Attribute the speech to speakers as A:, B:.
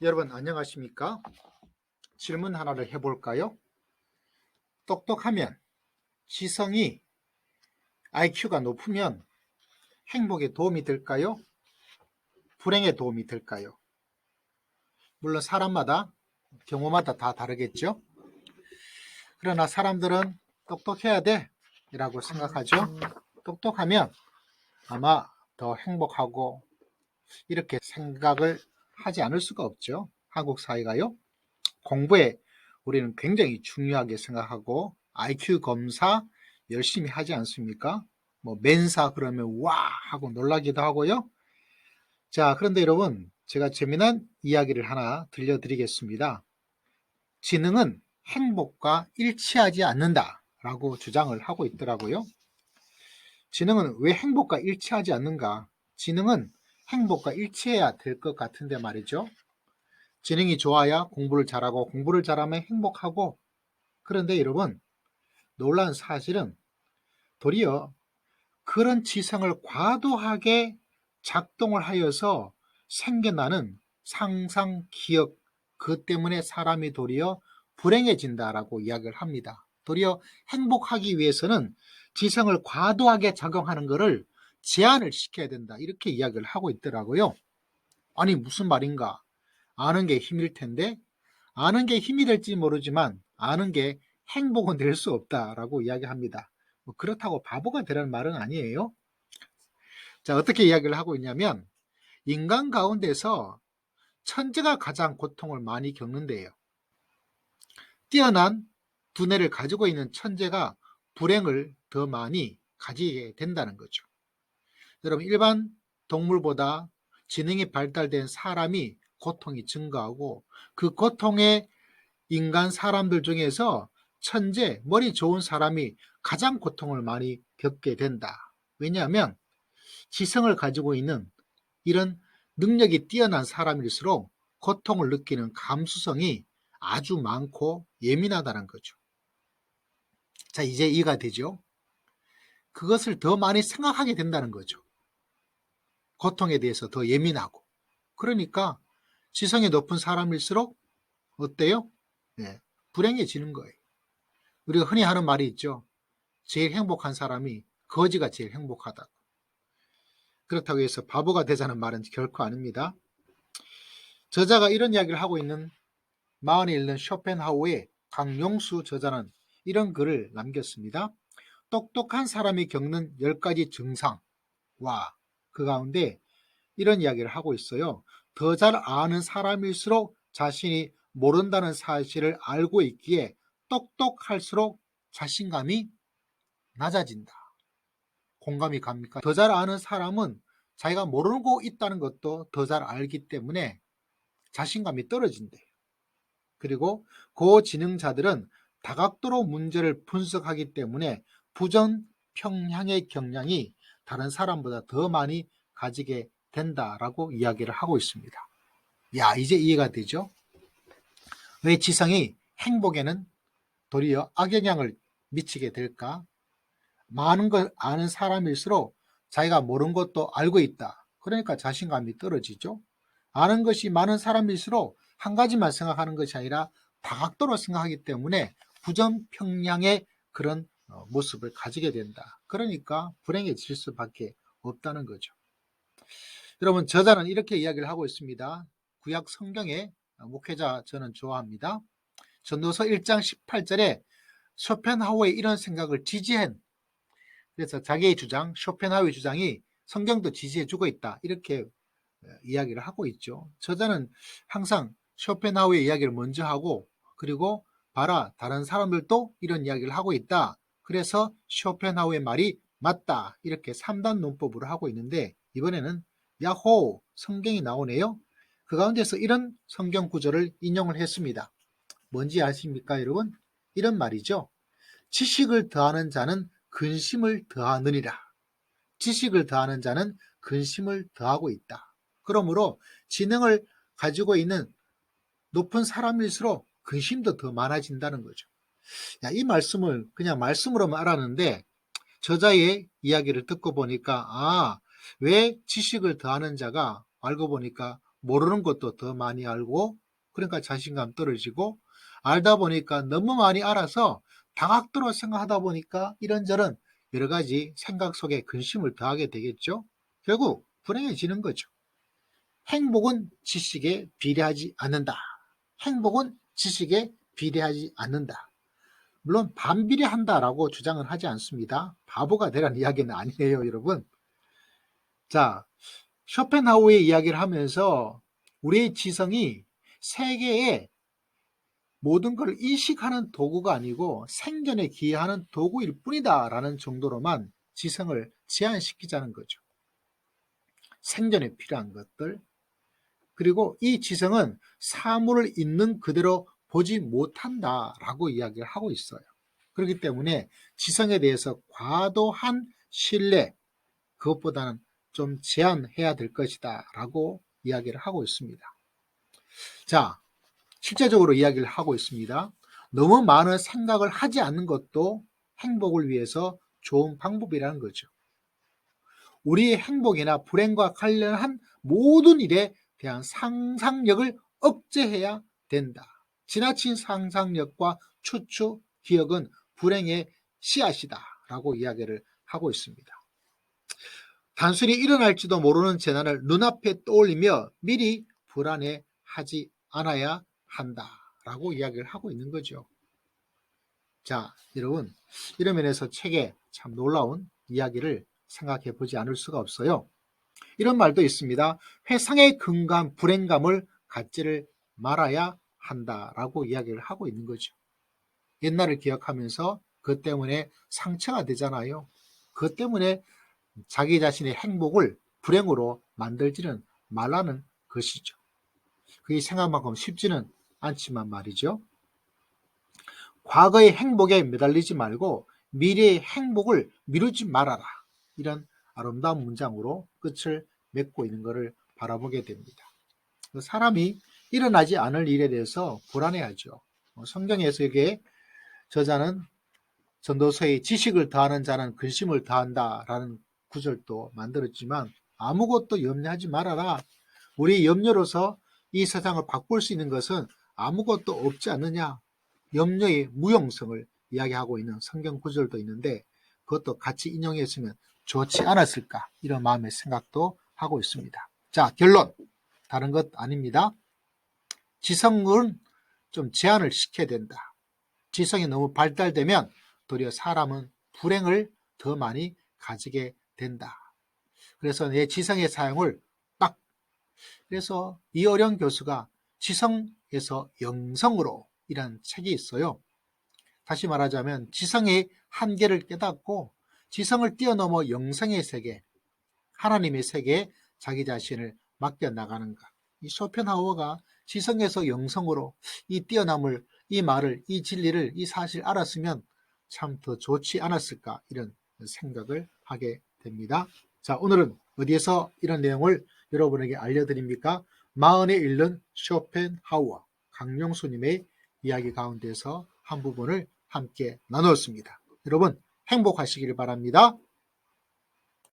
A: 여러분 안녕하십니까? 질문 하나를 해볼까요? 똑똑하면, 지성이, IQ가 높으면 행복에 도움이 될까요? 불행에 도움이 될까요? 물론 사람마다, 경우마다 다 다르겠죠? 그러나 사람들은 똑똑해야 돼 라고 생각하죠. 똑똑하면 아마 더 행복하고 이렇게 생각을 하지 않을 수가 없죠. 한국 사회가요. 공부에 우리는 굉장히 중요하게 생각하고 IQ 검사 열심히 하지 않습니까? 뭐 멘사 그러면 와 하고 놀라기도 하고요. 자, 그런데 여러분 제가 재미난 이야기를 하나 들려드리겠습니다. 지능은 행복과 일치하지 않는다라고 주장을 하고 있더라고요. 지능은 왜 행복과 일치하지 않는가? 지능은 행복과 일치해야 될 것 같은데 말이죠. 지능이 좋아야 공부를 잘하고 공부를 잘하면 행복하고, 그런데 여러분 놀라운 사실은 도리어 그런 지성을 과도하게 작동을 하여서 생겨나는 상상, 기억, 그 때문에 사람이 도리어 불행해진다라고 이야기를 합니다. 도리어 행복하기 위해서는 지성을 과도하게 작용하는 것을 제한을 시켜야 된다, 이렇게 이야기를 하고 있더라고요. 아니 무슨 말인가? 아는 게 힘일 텐데, 아는 게 힘이 될지 모르지만 아는 게 행복은 될 수 없다라고 이야기합니다. 뭐 그렇다고 바보가 되라는 말은 아니에요. 자, 어떻게 이야기를 하고 있냐면 인간 가운데서 천재가 가장 고통을 많이 겪는데요. 뛰어난 두뇌를 가지고 있는 천재가 불행을 더 많이 가지게 된다는 거죠. 여러분, 일반 동물보다 지능이 발달된 사람이 고통이 증가하고, 그 고통에 인간 사람들 중에서 천재, 머리 좋은 사람이 가장 고통을 많이 겪게 된다. 왜냐하면 지성을 가지고 있는 이런 능력이 뛰어난 사람일수록 고통을 느끼는 감수성이 아주 많고 예민하다는 거죠. 자, 이제 이해가 되죠? 그것을 더 많이 생각하게 된다는 거죠. 고통에 대해서 더 예민하고. 그러니까 지성이 높은 사람일수록 어때요? 네, 불행해지는 거예요. 우리가 흔히 하는 말이 있죠. 제일 행복한 사람이 거지가 제일 행복하다고. 그렇다고 해서 바보가 되자는 말은 결코 아닙니다. 저자가 이런 이야기를 하고 있는 마흔에 읽는 쇼펜하우의 강용수 저자는 이런 글을 남겼습니다. 똑똑한 사람이 겪는 10가지 증상과 그 가운데 이런 이야기를 하고 있어요. 더 잘 아는 사람일수록 자신이 모른다는 사실을 알고 있기에 똑똑할수록 자신감이 낮아진다. 공감이 갑니까? 더 잘 아는 사람은 자기가 모르고 있다는 것도 더 잘 알기 때문에 자신감이 떨어진대요. 그리고 고지능자들은 다각도로 문제를 분석하기 때문에 부정평향의 경향이 다른 사람보다 더 많이 가지게 된다라고 이야기를 하고 있습니다. 야, 이제 이해가 되죠? 왜 지성이 행복에는 도리어 악영향을 미치게 될까? 많은 걸 아는 사람일수록 자기가 모르는 것도 알고 있다. 그러니까 자신감이 떨어지죠. 아는 것이 많은 사람일수록 한 가지만 생각하는 것이 아니라 다각도로 생각하기 때문에 부정평양의 그런 모습을 가지게 된다. 그러니까 불행해질 수밖에 없다는 거죠. 여러분, 저자는 이렇게 이야기를 하고 있습니다. 구약 성경의 목회자 저는 좋아합니다. 전도서 1장 18절에 쇼펜하우의 이런 생각을 지지한, 그래서 자기의 주장, 쇼펜하우의 주장이 성경도 지지해주고 있다, 이렇게 이야기를 하고 있죠. 저자는 항상 쇼펜하우의 이야기를 먼저 하고, 그리고 봐라, 다른 사람들도 이런 이야기를 하고 있다, 그래서 쇼펜하우의 말이 맞다, 이렇게 3단 논법으로 하고 있는데, 이번에는 야호, 성경이 나오네요. 그 가운데서 이런 성경 구절을 인용을 했습니다. 뭔지 아십니까 여러분? 이런 말이죠. 지식을 더하는 자는 근심을 더하느니라. 지식을 더하는 자는 근심을 더하고 있다. 그러므로 지능을 가지고 있는 높은 사람일수록 근심도 더 많아진다는 거죠. 야, 이 말씀을 그냥 말씀으로만 알았는데 저자의 이야기를 듣고 보니까 왜 지식을 더하는 자가 알고 보니까 모르는 것도 더 많이 알고, 그러니까 자신감 떨어지고, 알다 보니까 너무 많이 알아서 다각도로 생각하다 보니까 이런저런 여러 가지 생각 속에 근심을 더하게 되겠죠. 결국 불행해지는 거죠. 행복은 지식에 비례하지 않는다. 행복은 지식에 비례하지 않는다. 물론 반비례한다라고 주장은 하지 않습니다. 바보가 되라는 이야기는 아니에요, 여러분. 자, 쇼펜하우어의 이야기를 하면서 우리의 지성이 세계의 모든 걸 인식하는 도구가 아니고 생존에 기여하는 도구일 뿐이다 라는 정도로만 지성을 제한시키자는 거죠. 생존에 필요한 것들, 그리고 이 지성은 사물을 있는 그대로 보지 못한다라고 이야기를 하고 있어요. 그렇기 때문에 지성에 대해서 과도한 신뢰, 그것보다는 좀 제한해야 될 것이다 라고 이야기를 하고 있습니다. 자, 실제적으로 이야기를 하고 있습니다. 너무 많은 생각을 하지 않는 것도 행복을 위해서 좋은 방법이라는 거죠. 우리의 행복이나 불행과 관련한 모든 일에 대한 상상력을 억제해야 된다. 지나친 상상력과 추측, 기억은 불행의 씨앗이다 라고 이야기를 하고 있습니다. 단순히 일어날지도 모르는 재난을 눈앞에 떠올리며 미리 불안해하지 않아야 한다라고 이야기를 하고 있는 거죠. 자, 여러분, 이런 면에서 책에 참 놀라운 이야기를 생각해 보지 않을 수가 없어요. 이런 말도 있습니다. 회상에 근간 불행감을 갖지를 말아야 한다라고 이야기를 하고 있는 거죠. 옛날을 기억하면서 그것 때문에 상처가 되잖아요. 그것 때문에 자기 자신의 행복을 불행으로 만들지는 말라는 것이죠. 그게 생각만큼 쉽지는 않지만 말이죠. 과거의 행복에 매달리지 말고 미래의 행복을 미루지 말아라. 이런 아름다운 문장으로 끝을 맺고 있는 것을 바라보게 됩니다. 사람이 일어나지 않을 일에 대해서 불안해하죠. 성경에서 이게 저자는 전도서의 지식을 더하는 자는 근심을 더한다라는 구절도 만들었지만 아무것도 염려하지 말아라. 우리 염려로서 이 세상을 바꿀 수 있는 것은 아무것도 없지 않느냐. 염려의 무용성을 이야기하고 있는 성경 구절도 있는데 그것도 같이 인용했으면 좋지 않았을까 이런 마음의 생각도 하고 있습니다. 자, 결론. 다른 것 아닙니다. 지성은 좀 제한을 시켜야 된다. 지성이 너무 발달되면 도리어 사람은 불행을 더 많이 가지게 된다. 그래서 내 지성의 사용을 딱, 그래서 이어령 교수가 지성에서 영성으로 이란 책이 있어요. 다시 말하자면 지성의 한계를 깨닫고 지성을 뛰어넘어 영성의 세계, 하나님의 세계에 자기 자신을 맡겨나가는 것. 이 쇼펜하우어가 지성에서 영성으로 이 뛰어남을, 이 말을, 이 진리를, 이 사실을 알았으면 참 더 좋지 않았을까 이런 생각을 하게 됩니다. 자, 오늘은 어디에서 이런 내용을 여러분에게 알려드립니까? 마흔에 읽는 쇼펜하우어 강용수님의 이야기 가운데서 한 부분을 함께 나누었습니다. 여러분 행복하시길 바랍니다.